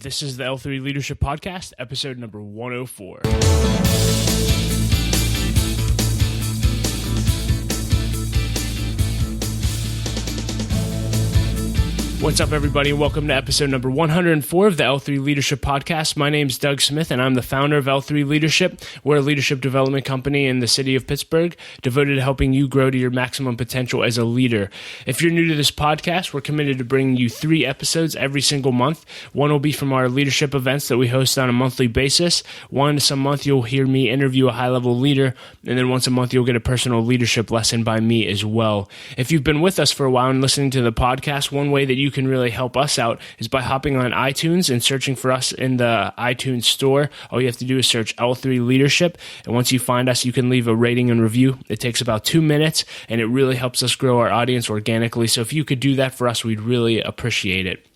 This is the L3 Leadership Podcast, episode number 104. What's up, everybody? Welcome to episode number 104 of the L3 Leadership Podcast. My name is Doug Smith, and I'm the founder of L3 Leadership. We're a leadership development company in the city of Pittsburgh, devoted to helping you grow to your maximum potential as a leader. If you're new to this podcast, we're committed to bringing you 3 episodes every single month. One will be from our leadership events that we host on a monthly basis. Some month you'll hear me interview a high-level leader, and then once a month you'll get a personal leadership lesson by me as well. If you've been with us for a while and listening to the podcast, one way that you can really help us out is by hopping on iTunes and searching for us in the iTunes store. All you have to do is search L3 Leadership, and once you find us, you can leave a rating and review. It takes about 2 minutes, and it really helps us grow our audience organically. So if you could do that for us, we'd really appreciate it.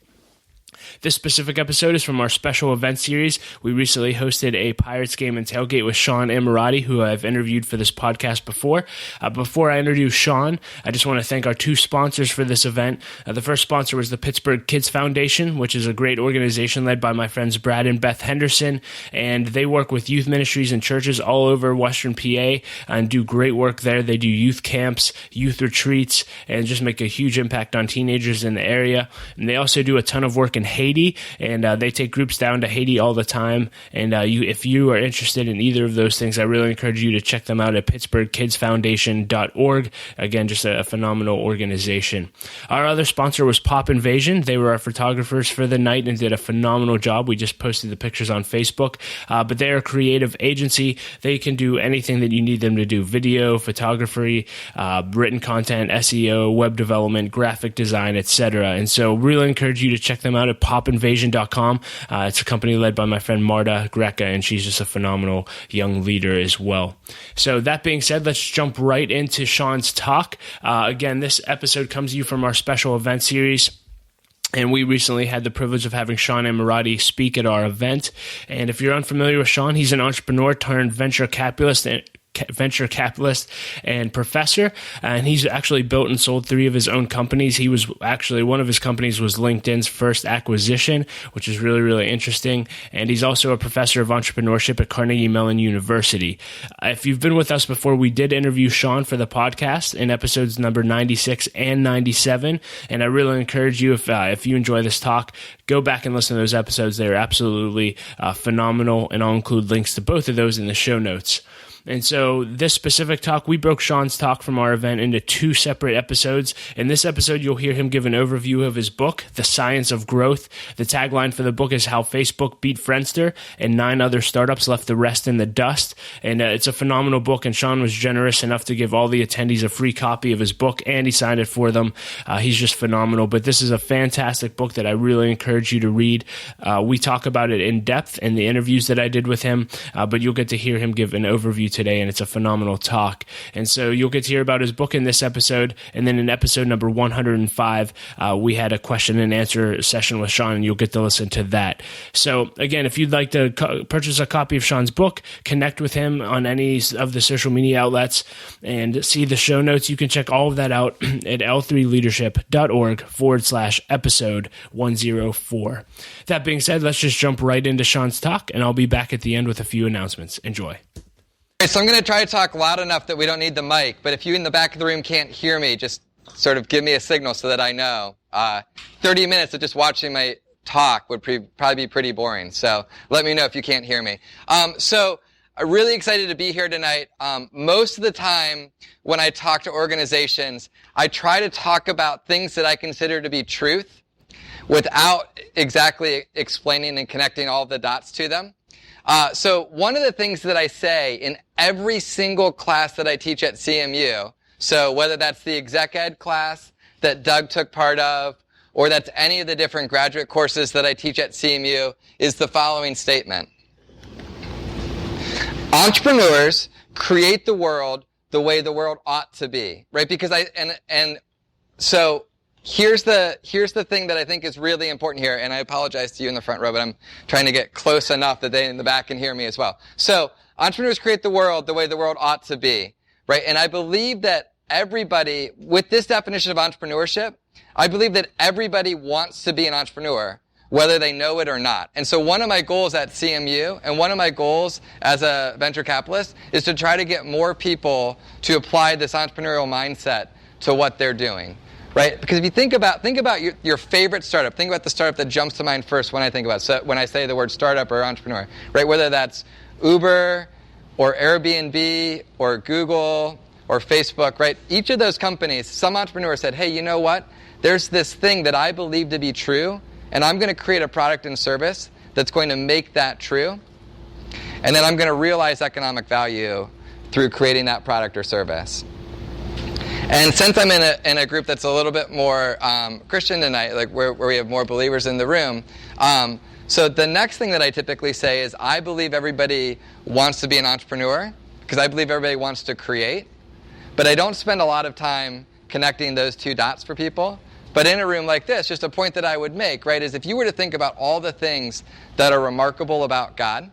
This specific episode is from our special event series. We recently hosted a Pirates game and tailgate with Sean Ammirati, who I've interviewed for this podcast before. Before I introduce Sean, I just want to thank our 2 sponsors for this event. The first sponsor was the Pittsburgh Kids Foundation, which is a great organization led by my friends Brad and Beth Henderson, and they work with youth ministries and churches all over Western PA and do great work there. They do youth camps, youth retreats, and just make a huge impact on teenagers in the area. And they also do a ton of work in Haiti, and they take groups down to Haiti all the time. And if you are interested in either of those things, I really encourage you to check them out at pittsburghkidsfoundation.org. Again, just a phenomenal organization. Our other sponsor was Pop Invasion. They were our photographers for the night and did a phenomenal job. We just posted the pictures on Facebook. But they're a creative agency. They can do anything that you need them to do: video, photography, written content, SEO, web development, graphic design, etc. And so really encourage you to check them out at popinvasion.com. It's a company led by my friend Marta Greca, and she's just a phenomenal young leader as well. So that being said, let's jump right into Sean's talk. Again, this episode comes to you from our special event series. And we recently had the privilege of having Sean Ammirati speak at our event. And if you're unfamiliar with Sean, he's an entrepreneur turned venture capitalist and professor, and he's actually built and sold 3 of his own companies. He was actually, one of his companies was LinkedIn's first acquisition, which is really, really interesting. And he's also a professor of entrepreneurship at Carnegie Mellon University. If you've been with us before, we did interview Sean for the podcast in episodes number 96 and 97. And I really encourage you, if you enjoy this talk, go back and listen to those episodes. They're absolutely phenomenal, and I'll include links to both of those in the show notes. And so this specific talk, we broke Sean's talk from our event into 2 separate episodes. In this episode, you'll hear him give an overview of his book, The Science of Growth. The tagline for the book is How Facebook Beat Friendster and 9 Other Startups Left the Rest in the Dust. And it's a phenomenal book, and Sean was generous enough to give all the attendees a free copy of his book, and he signed it for them. He's just phenomenal. But this is a fantastic book that I really encourage you to read. We talk about it in depth in the interviews that I did with him, but you'll get to hear him give an overview today, and it's a phenomenal talk. And so you'll get to hear about his book in this episode, and then in episode number 105, we had a question and answer session with Sean, and you'll get to listen to that. So again, if you'd like to purchase a copy of Sean's book, connect with him on any of the social media outlets, and see the show notes, you can check all of that out at l3leadership.org/episode 104. That being said, let's just jump right into Sean's talk, and I'll be back at the end with a few announcements. Enjoy. So I'm going to try to talk loud enough that we don't need the mic, but if you in the back of the room can't hear me, just sort of give me a signal so that I know. 30 minutes of just watching my talk would probably be pretty boring, so let me know if you can't hear me. So I'm really excited to be here tonight. Most of the time when I talk to organizations, I try to talk about things that I consider to be truth without exactly explaining and connecting all the dots to them. So one of the things that I say in every single class that I teach at CMU, so whether that's the exec ed class that Doug took part of, or that's any of the different graduate courses that I teach at CMU, is the following statement. Entrepreneurs create the world the way the world ought to be, right? Because so here's the thing that I think is really important here, and I apologize to you in the front row, but I'm trying to get close enough that they in the back can hear me as well. So entrepreneurs create the world the way the world ought to be, right? And I believe that everybody, with this definition of entrepreneurship, I believe that everybody wants to be an entrepreneur, whether they know it or not. And so one of my goals at CMU, and one of my goals as a venture capitalist, is to try to get more people to apply this entrepreneurial mindset to what they're doing, right? Because if you think about your favorite startup, think about the startup that jumps to mind first when I think about it. So when I say the word startup or entrepreneur, right? Whether that's Uber or Airbnb or Google or Facebook, right? Each of those companies, some entrepreneur said, hey, you know what? There's this thing that I believe to be true, and I'm going to create a product and service that's going to make that true. And then I'm going to realize economic value through creating that product or service. And since I'm in a group that's a little bit more Christian tonight, like where we have more believers in the room, so the next thing that I typically say is I believe everybody wants to be an entrepreneur because I believe everybody wants to create. But I don't spend a lot of time connecting those two dots for people. But in a room like this, just a point that I would make, right, is if you were to think about all the things that are remarkable about God,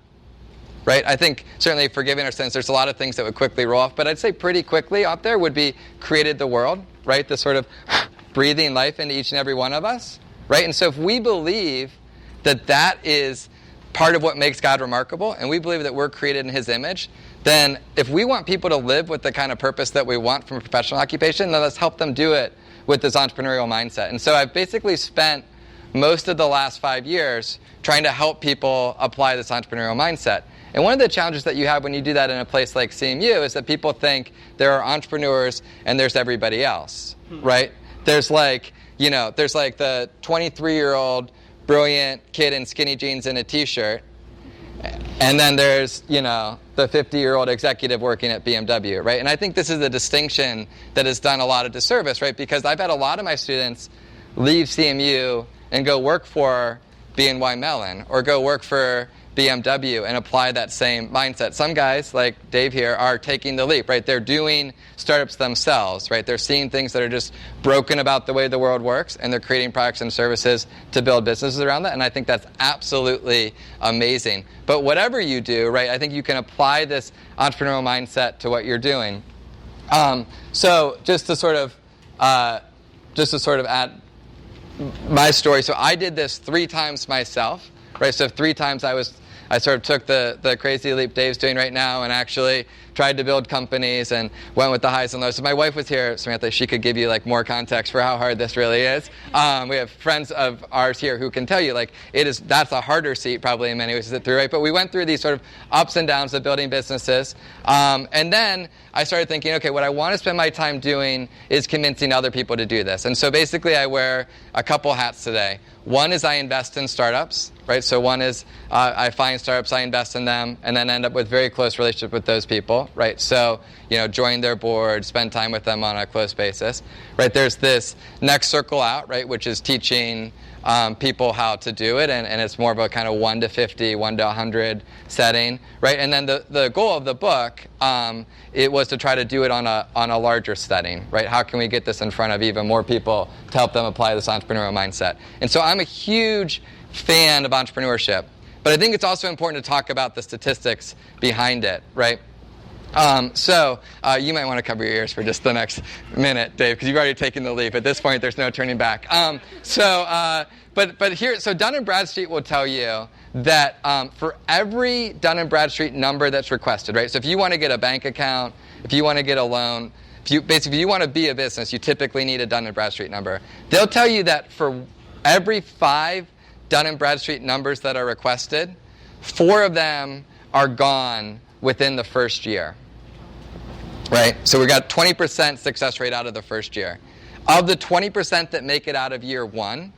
right, I think certainly forgiving our sins, there's a lot of things that would quickly roll off, but I'd say pretty quickly up there would be created the world, right, the sort of breathing life into each and every one of us, right? And so if we believe that that is part of what makes God remarkable, and we believe that we're created in His image, then if we want people to live with the kind of purpose that we want from a professional occupation, then let's help them do it with this entrepreneurial mindset. And so I've basically spent most of the last 5 years trying to help people apply this entrepreneurial mindset. And one of the challenges that you have when you do that in a place like CMU is that people think there are entrepreneurs and there's everybody else, right? There's like the 23-year-old brilliant kid in skinny jeans and a t-shirt, and then there's, the 50-year-old executive working at BMW, right? And I think this is a distinction that has done a lot of disservice, right? Because I've had a lot of my students leave CMU and go work for BNY Mellon or go work for BMW and apply that same mindset. Some guys, like Dave here, are taking the leap, right? They're doing startups themselves, right? They're seeing things that are just broken about the way the world works, and they're creating products and services to build businesses around that, and I think that's absolutely amazing. But whatever you do, right, I think you can apply this entrepreneurial mindset to what you're doing. So just to sort of add my story, so I did this 3 times myself, right? So 3 times I sort of took the crazy leap Dave's doing right now and actually tried to build companies and went with the highs and lows. So my wife was here, Samantha. She could give you more context for how hard this really is. We have friends of ours here who can tell you that's a harder seat probably in many ways to sit through, right? But we went through these sort of ups and downs of building businesses. And then I started thinking, okay, what I want to spend my time doing is convincing other people to do this. And so basically I wear a couple hats today. One is I invest in startups, right? So one is I find startups, I invest in them, and then end up with very close relationship with those people, right? So, join their board, spend time with them on a close basis, right? There's this next circle out, right, which is teaching people how to do it, and it's more of a kind of 1 to 50, 1 to 100 setting, right? And then the goal of the book, it was to try to do it on a larger setting, right? How can we get this in front of even more people to help them apply this entrepreneurial mindset? And so I'm a huge fan of entrepreneurship, but I think it's also important to talk about the statistics behind it, right? So you might want to cover your ears for just the next minute, Dave, because you've already taken the leap. At this point, there's no turning back. But here, so Dun & Bradstreet will tell you that for every Dun & Bradstreet number that's requested, right? So if you want to get a bank account, if you want to get a loan, if you want to be a business, you typically need a Dun & Bradstreet number. They'll tell you that for every 5 Dun & Bradstreet numbers that are requested, 4 of them are gone within the first year. Right? So we got 20% success rate out of the first year. Of the 20% that make it out of year 1,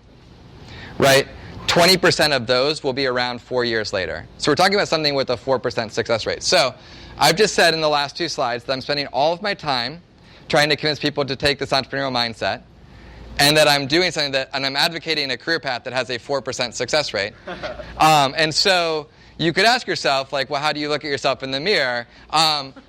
right, 20% of those will be around 4 years later. So we're talking about something with a 4% success rate. So I've just said in the last 2 slides that I'm spending all of my time trying to convince people to take this entrepreneurial mindset, and that I'm doing something and I'm advocating a career path that has a 4% success rate. And so you could ask yourself, well, how do you look at yourself in the mirror?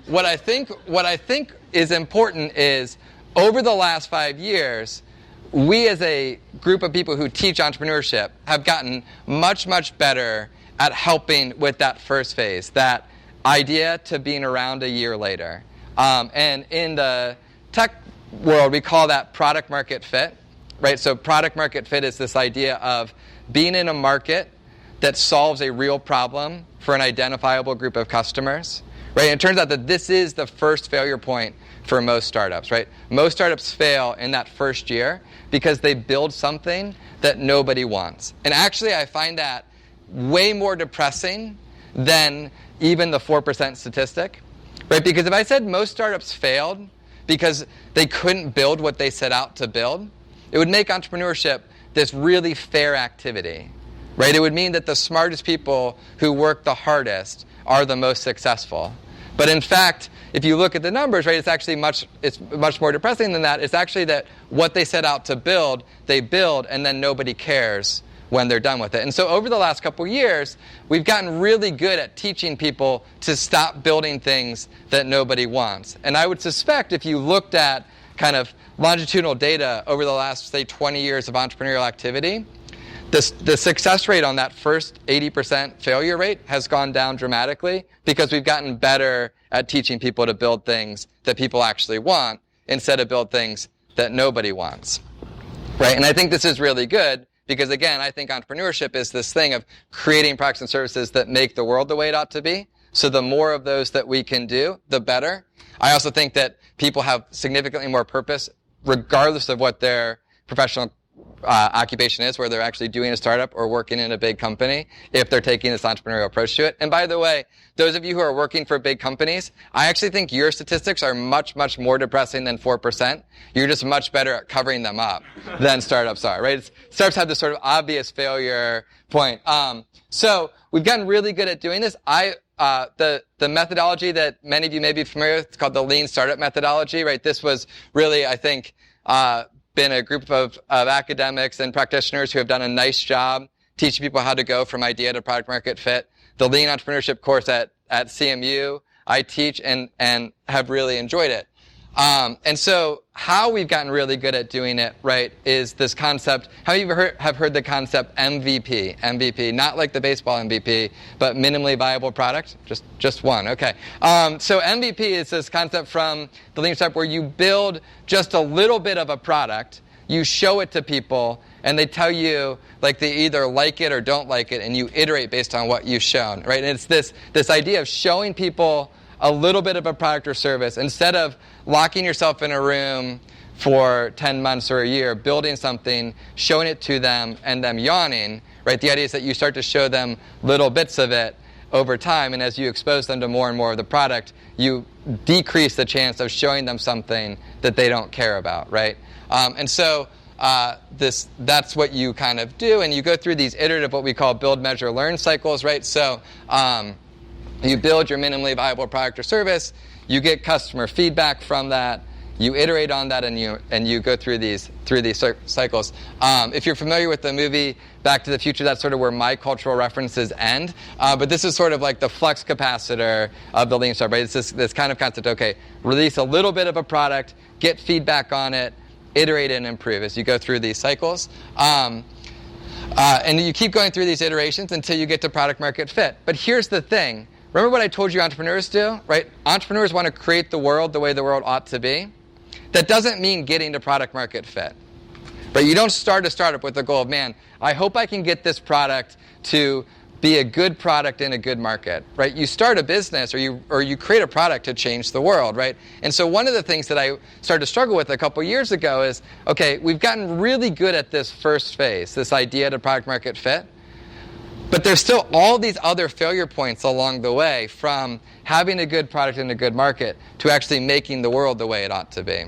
What I think is important is, over the last 5 years, we as a group of people who teach entrepreneurship have gotten much, much better at helping with that first phase, that idea to being around a year later. And in the tech world, we call that product market fit. right? So product market fit is this idea of being in a market that solves a real problem for an identifiable group of customers, right? And it turns out that this is the first failure point for most startups, right? Most startups fail in that first year because they build something that nobody wants. And actually, I find that way more depressing than even the 4% statistic, right? Because if I said most startups failed because they couldn't build what they set out to build, it would make entrepreneurship this really fair activity, right? It would mean that the smartest people who work the hardest are the most successful. But in fact, if you look at the numbers, right, it's much more depressing than that. It's actually that what they set out to build, they build, and then nobody cares when they're done with it. And so over the last couple years, we've gotten really good at teaching people to stop building things that nobody wants. And I would suspect if you looked at kind of longitudinal data over the last, say, 20 years of entrepreneurial activity, the success rate on that first 80% failure rate has gone down dramatically because we've gotten better at teaching people to build things that people actually want instead of build things that nobody wants, right? And I think this is really good because, again, I think entrepreneurship is this thing of creating products and services that make the world the way it ought to be. So the more of those that we can do, the better. I also think that people have significantly more purpose regardless of what their professional occupation is, where they're actually doing a startup or working in a big company, if they're taking this entrepreneurial approach to it. And by the way, those of you who are working for big companies, I actually think your statistics are much, much more depressing than 4%. You're just much better at covering them up than startups are, right? Startups have this sort of obvious failure point. So we've gotten really good at doing this. The methodology that many of you may be familiar with, it's called the Lean Startup methodology, right? This was really, I think, been a group of academics and practitioners who have done a nice job teaching people how to go from idea to product market fit. The Lean Entrepreneurship course at CMU, I teach and have really enjoyed it. And so how we've gotten really good at doing it, right, is this concept. How many of you have heard the concept MVP? MVP, not like the baseball MVP, but minimally viable product? Just one, okay. So MVP is this concept from the Lean Startup where you build just a little bit of a product, you show it to people, and they tell you, like, they either like it or don't like it, and you iterate based on what you've shown, right? And it's this idea of showing people a little bit of a product or service instead of locking yourself in a room for 10 months or a year, building something, showing it to them, and them yawning, right? The idea is that you start to show them little bits of it over time, and as you expose them to more and more of the product, you decrease the chance of showing them something that they don't care about, right? And so that's what you kind of do, and you go through these iterative, what we call build, measure, learn cycles, right? So you build your minimally viable product or service, you get customer feedback from that, you iterate on that, and you go through these cycles. If you're familiar with the movie Back to the Future, that's sort of where my cultural references end. But this is sort of like the flux capacitor of the Lean Startup, right? It's this kind of concept. Okay, release a little bit of a product, get feedback on it, iterate and improve as you go through these cycles. And you keep going through these iterations until you get to product market fit. But here's the thing. Remember what I told you entrepreneurs do, right? Entrepreneurs want to create the world the way the world ought to be. That doesn't mean getting to product market fit. But you don't start a startup with the goal of, man, I hope I can get this product to be a good product in a good market, right? You start a business or you create a product to change the world, right? And so one of the things that I started to struggle with a couple years ago is, okay, we've gotten really good at this first phase, this idea to product market fit. But there's still all these other failure points along the way, from having a good product in a good market to actually making the world the way it ought to be.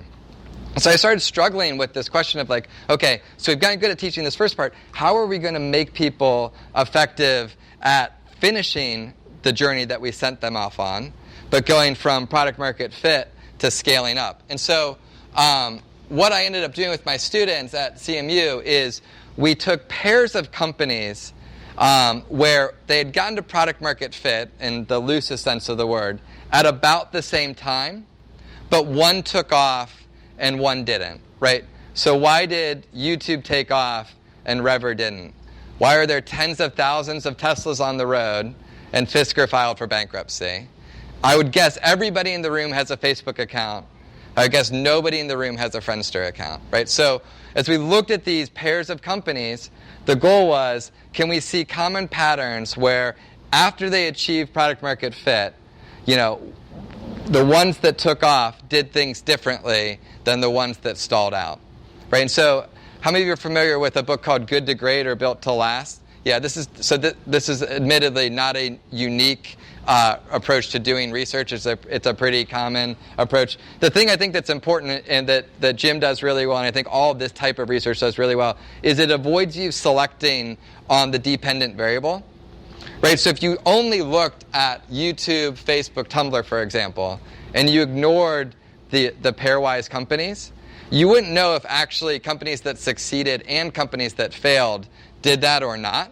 So I started struggling with this question of, like, okay, so we've gotten good at teaching this first part. How are we going to make people effective at finishing the journey that we sent them off on, but going from product market fit to scaling up? And so what I ended up doing with my students at CMU is we took pairs of companies where they had gotten to product market fit, in the loosest sense of the word, at about the same time, but one took off and one didn't, right? So why did YouTube take off and Rever didn't? Why are there tens of thousands of Teslas on the road and Fisker filed for bankruptcy? I would guess everybody in the room has a Facebook account. I guess nobody in the room has a Friendster account, right? So as we looked at these pairs of companies, the goal was, can we see common patterns where after they achieved product market fit, the ones that took off did things differently than the ones that stalled out, right? And so how many of you are familiar with a book called Good to Great or Built to Last? Yeah, this is admittedly not a unique approach to doing research. It's a pretty common approach. The thing I think that's important and that Jim does really well, and I think all of this type of research does really well, is it avoids you selecting on the dependent variable. Right, so if you only looked at YouTube, Facebook, Tumblr, for example, and you ignored the pairwise companies, you wouldn't know if actually companies that succeeded and companies that failed did that or not,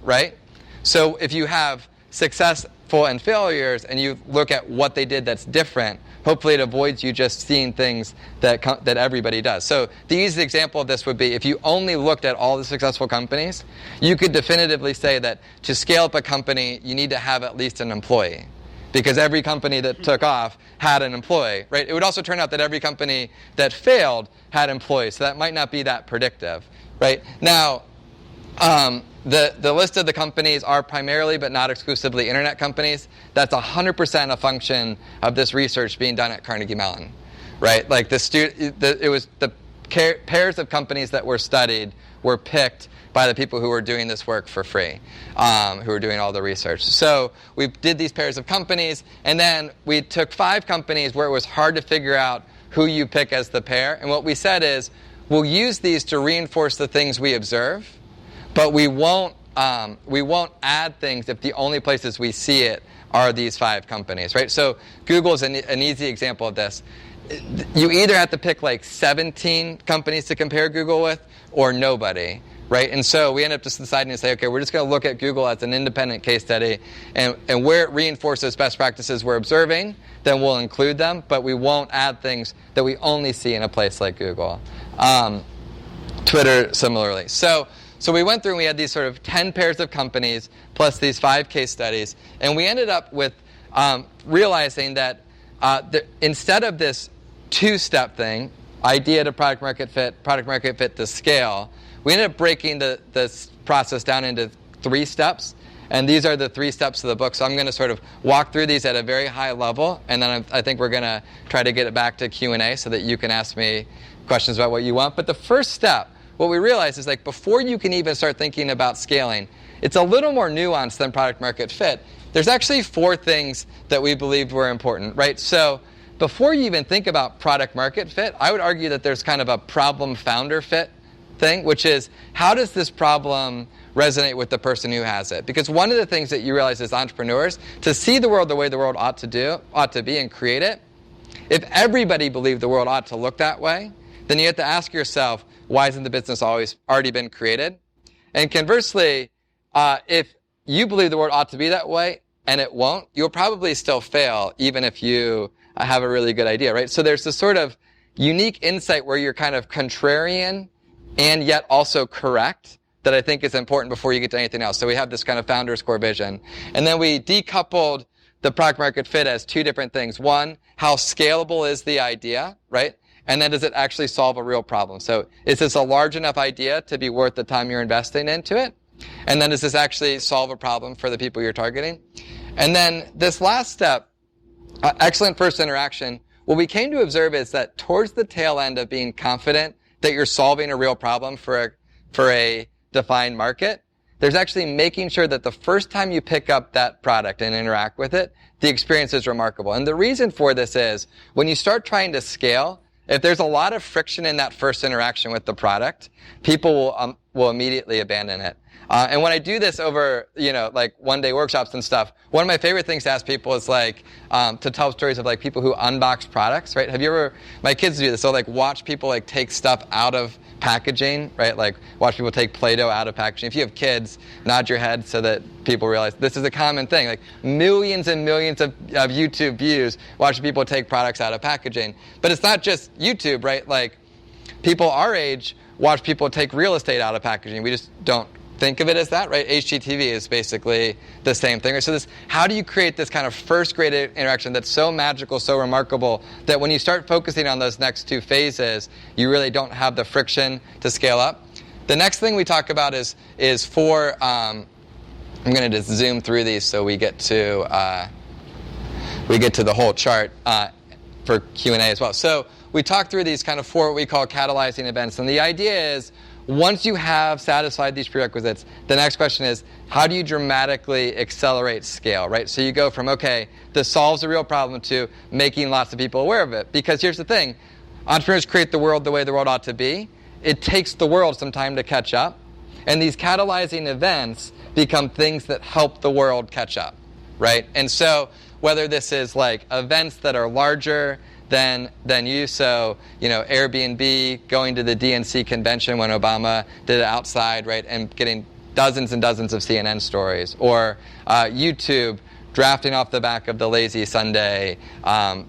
right? So if you have successful and failures and you look at what they did that's different, hopefully it avoids you just seeing things that everybody does. So the easy example of this would be if you only looked at all the successful companies, you could definitively say that to scale up a company, you need to have at least an employee. Because every company that took off had an employee, right? It would also turn out that every company that failed had employees, so that might not be that predictive, right? Now, the list of the companies are primarily but not exclusively internet companies. That's 100% a function of this research being done at Carnegie Mellon, right? Like it was the pairs of companies that were studied were picked by the people who were doing this work for free, who were doing all the research. So we did these pairs of companies, and then we took 5 companies where it was hard to figure out who you pick as the pair. And what we said is, we'll use these to reinforce the things we observe, but we won't add things if the only places we see it are these 5 companies, right? So Google is an easy example of this. You either have to pick like 17 companies to compare Google with or nobody, right? And so we end up just deciding to say, okay, we're just going to look at Google as an independent case study, and where it reinforces best practices we're observing, then we'll include them, but we won't add things that we only see in a place like Google. Twitter, similarly. So we went through and we had these sort of 10 pairs of companies plus these 5 case studies, and we ended up with realizing that instead of this 2-step thing, idea to product market fit to scale, we ended up breaking this process down into 3 steps. And these are the 3 steps of the book. So I'm going to sort of walk through these at a very high level, and then I think we're going to try to get it back to Q&A so that you can ask me questions about what you want. But the first step, what we realized is, like, before you can even start thinking about scaling, it's a little more nuanced than product market fit. There's actually 4 things that we believed were important, right? So before you even think about product market fit, I would argue that there's kind of a problem founder fit thing, which is, how does this problem resonate with the person who has it? Because one of the things that you realize as entrepreneurs, to see the world the way the world ought to be and create it, if everybody believed the world ought to look that way, then you have to ask yourself, why hasn't the business already been created? And conversely, if you believe the world ought to be that way and it won't, you'll probably still fail even if you have a really good idea, right? So there's this sort of unique insight where you're kind of contrarian and yet also correct that I think is important before you get to anything else. So we have this kind of founder's core vision. And then we decoupled the product market fit as 2 different things. One, how scalable is the idea, right? And then does it actually solve a real problem? So is this a large enough idea to be worth the time you're investing into it? And then does this actually solve a problem for the people you're targeting? And then this last step, excellent first interaction, what we came to observe is that towards the tail end of being confident that you're solving a real problem for a defined market, there's actually making sure that the first time you pick up that product and interact with it, the experience is remarkable. And the reason for this is, when you start trying to scale, if there's a lot of friction in that first interaction with the product, people will immediately abandon it. And when I do this over, like one-day workshops and stuff, one of my favorite things to ask people is like, to tell stories of like people who unbox products, right? Have you ever, my kids do this, so like watch people like take stuff out of packaging, right? Like watch people take Play-Doh out of packaging. If you have kids, nod your head so that people realize this is a common thing. Like millions and millions of YouTube views watching people take products out of packaging. But it's not just YouTube, right? Like people our age watch people take real estate out of packaging. We just don't think of it as that, right? HGTV is basically the same thing. Right? So how do you create this kind of first grade interaction that's so magical, so remarkable, that when you start focusing on those next two phases, you really don't have the friction to scale up? The next thing we talk about is for, I'm going to just zoom through these so we get to the whole chart for Q&A as well. So we talk through these kind of four what we call catalyzing events. And the idea is, once you have satisfied these prerequisites, the next question is, how do you dramatically accelerate scale, right? So you go from, okay, this solves a real problem, to making lots of people aware of it. Because here's the thing, entrepreneurs create the world the way the world ought to be. It takes the world some time to catch up. And these catalyzing events become things that help the world catch up, right? And so whether this is like events that are larger than you, so Airbnb going to the DNC convention when Obama did it outside, right, and getting dozens and dozens of CNN stories, or YouTube drafting off the back of the Lazy Sunday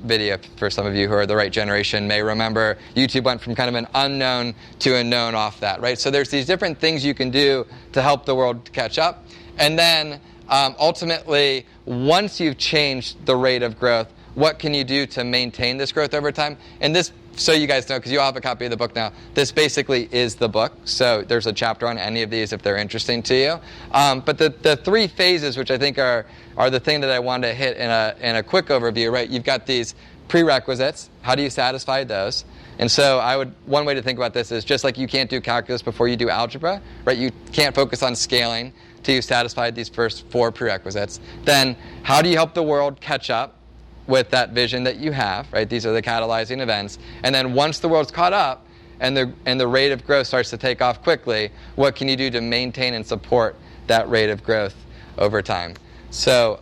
video. For some of you who are the right generation may remember, YouTube went from kind of an unknown to a known off that, right? So there's these different things you can do to help the world catch up. And then ultimately, once you've changed the rate of growth, what can you do to maintain this growth over time? And this, so you guys know, because you all have a copy of the book now, this basically is the book. So there's a chapter on any of these if they're interesting to you. But the three phases, which I think are the thing that I wanted to hit in a quick overview, right? You've got these prerequisites. How do you satisfy those? And so one way to think about this is, just like you can't do calculus before you do algebra, right? You can't focus on scaling till you've satisfied these first four prerequisites. Then how do you help the world catch up with that vision that you have, right? These are the catalyzing events. And then once the world's caught up and the rate of growth starts to take off quickly, what can you do to maintain and support that rate of growth over time? So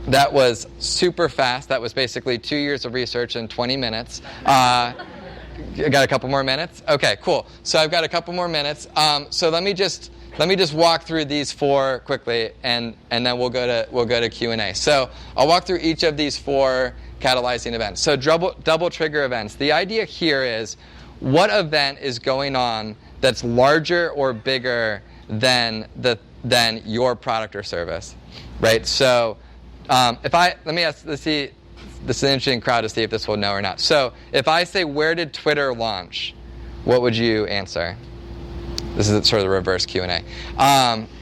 that was super fast. That was basically 2 years of research in 20 minutes. I got a couple more minutes? Okay, cool. So I've got a couple more minutes. So let me just walk through these four quickly, and then we'll go to Q&A. So I'll walk through each of these four catalyzing events. So double trigger events. The idea here is, what event is going on that's larger or bigger than your product or service, right? So let's see. This is an interesting crowd to see if this will know or not. So if I say, where did Twitter launch? What would you answer? This is sort of the reverse Q&A.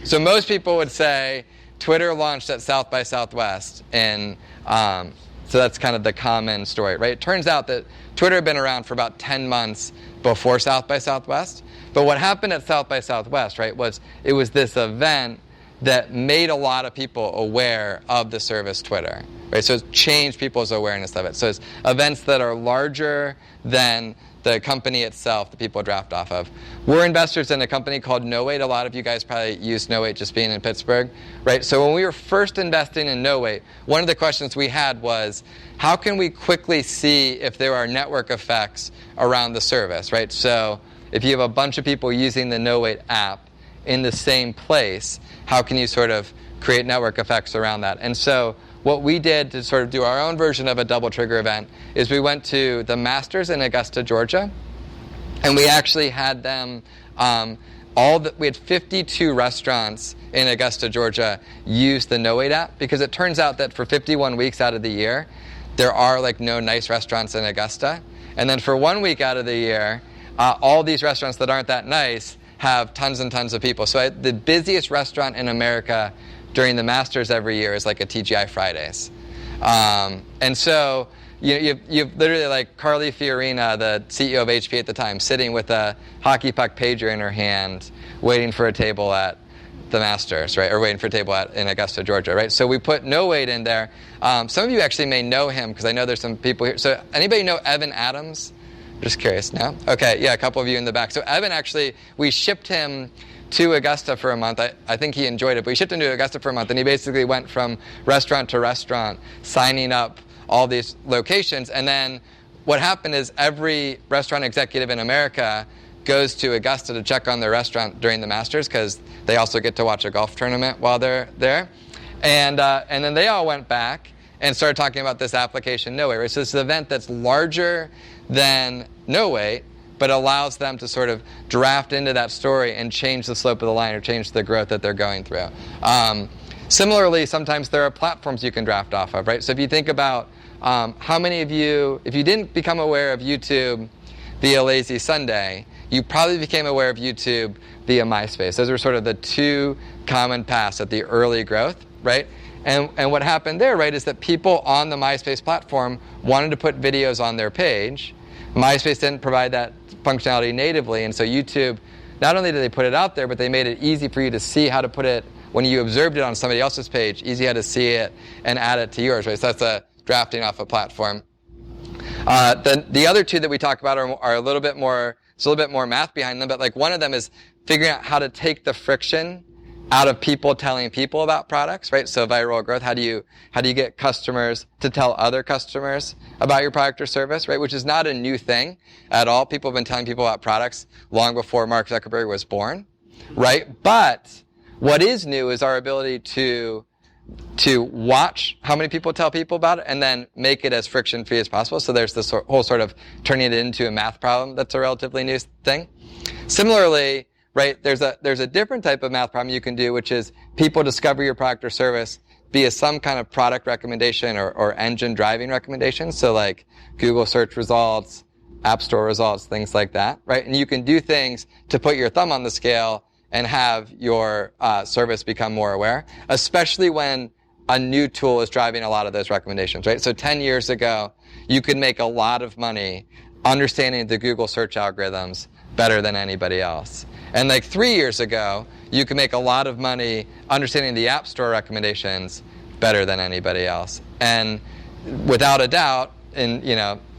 So most people would say Twitter launched at South by Southwest, and so that's kind of the common story, right? It turns out that Twitter had been around for about 10 months before South by Southwest. But what happened at South by Southwest, right, was it was this event that made a lot of people aware of the service Twitter, right? So it changed people's awareness of it. So it's events that are larger than the company itself that people draft off of. We're investors in a company called No8. A lot of you guys probably use No8 just being in Pittsburgh, right? So when we were first investing in No8, one of the questions we had was, how can we quickly see if there are network effects around the service, right? So if you have a bunch of people using the No8 app in the same place, how can you sort of create network effects around that? And so what we did to sort of do our own version of a double trigger event is we went to the Masters in Augusta, Georgia, and we actually had them, we had 52 restaurants in Augusta, Georgia use the No8 app, because it turns out that for 51 weeks out of the year, there are like no nice restaurants in Augusta. And then for 1 week out of the year, all these restaurants that aren't that nice have tons and tons of people. So the busiest restaurant in America during the Masters every year is like a TGI Fridays. And so you've literally like Carly Fiorina, the CEO of HP at the time, sitting with a hockey puck pager in her hand, waiting for a table at the Masters, right? Or waiting for a table in Augusta, Georgia, right? So we put No8 in there. Some of you actually may know him, because I know there's some people here. So anybody know Evan Adams? Just curious, no? Okay, yeah, a couple of you in the back. So Evan, actually, we shipped him to Augusta for a month. I think he enjoyed it, but we shipped him to Augusta for a month, and he basically went from restaurant to restaurant, signing up all these locations. And then what happened is every restaurant executive in America goes to Augusta to check on their restaurant during the Masters, because they also get to watch a golf tournament while they're there. And then they all went back and started talking about this application No8, right? So this is an event that's larger than No8, but allows them to sort of draft into that story and change the slope of the line or change the growth that they're going through. Similarly, sometimes there are platforms you can draft off of, right? So if you think about how many of you, if you didn't become aware of YouTube via Lazy Sunday, you probably became aware of YouTube via MySpace. Those were sort of the two common paths at the early growth, right? And what happened there, right, is that people on the MySpace platform wanted to put videos on their page. MySpace didn't provide that functionality natively, and so YouTube, not only did they put it out there, but they made it easy for you to see how to put it, when you observed it on somebody else's page, easy how to see it and add it to yours, right? So that's a drafting off a platform. The other two that we talk about are a little bit more, there's a little bit more math behind them, but like one of them is figuring out how to take the friction out of people telling people about products, right? So viral growth, how do you get customers to tell other customers about your product or service, right? Which is not a new thing at all. People have been telling people about products long before Mark Zuckerberg was born, right? But what is new is our ability to watch how many people tell people about it and then make it as friction-free as possible. So there's this whole sort of turning it into a math problem that's a relatively new thing. Similarly, right, there's a different type of math problem you can do, which is people discover your product or service via some kind of product recommendation or engine driving recommendation. So like Google search results, App Store results, things like that, right? And you can do things to put your thumb on the scale and have your service become more aware, especially when a new tool is driving a lot of those recommendations, right? So 10 years ago, you could make a lot of money understanding the Google search algorithms better than anybody else. And like 3 years ago, you could make a lot of money understanding the App Store recommendations better than anybody else. And without a doubt, in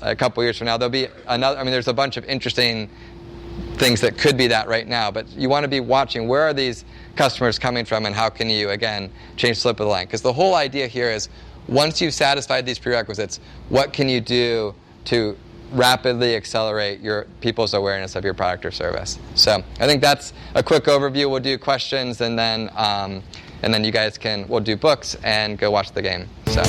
a couple years from now, there'll be another. I mean, there's a bunch of interesting things that could be that right now, but you want to be watching where are these customers coming from and how can you, again, change the slope of the line. Because the whole idea here is once you've satisfied these prerequisites, what can you do to rapidly accelerate your people's awareness of your product or service? So I think that's a quick overview. We'll do questions and then you guys we'll do books and go watch the game. So.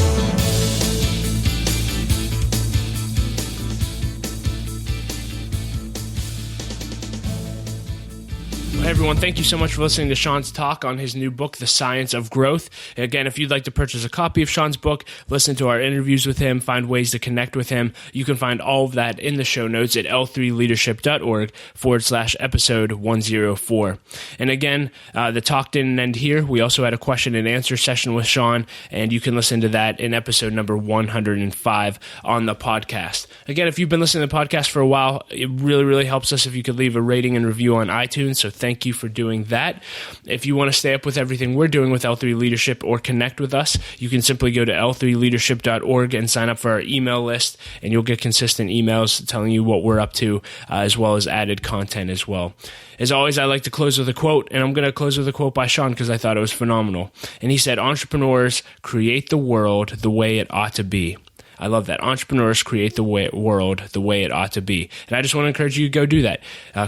Hey everyone, thank you so much for listening to Sean's talk on his new book, The Science of Growth. Again, if you'd like to purchase a copy of Sean's book, listen to our interviews with him, find ways to connect with him, you can find all of that in the show notes at l3leadership.org/episode 104. And again, the talk didn't end here. We also had a question and answer session with Sean, and you can listen to that in episode number 105 on the podcast. Again, if you've been listening to the podcast for a while, it really, really helps us if you could leave a rating and review on iTunes, so thank you for doing that. If you want to stay up with everything we're doing with L3 Leadership or connect with us, you can simply go to l3leadership.org and sign up for our email list, and you'll get consistent emails telling you what we're up to, as well as added content as well. As always, I like to close with a quote, and I'm going to close with a quote by Sean because I thought it was phenomenal. And he said, "Entrepreneurs create the world the way it ought to be." I love that. Entrepreneurs create the world the way it ought to be. And I just want to encourage you to go do that.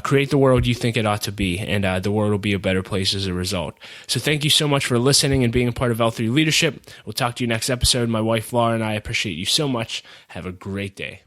Create the world you think it ought to be, and the world will be a better place as a result. So thank you so much for listening and being a part of L3 Leadership. We'll talk to you next episode. My wife, Laura, and I appreciate you so much. Have a great day.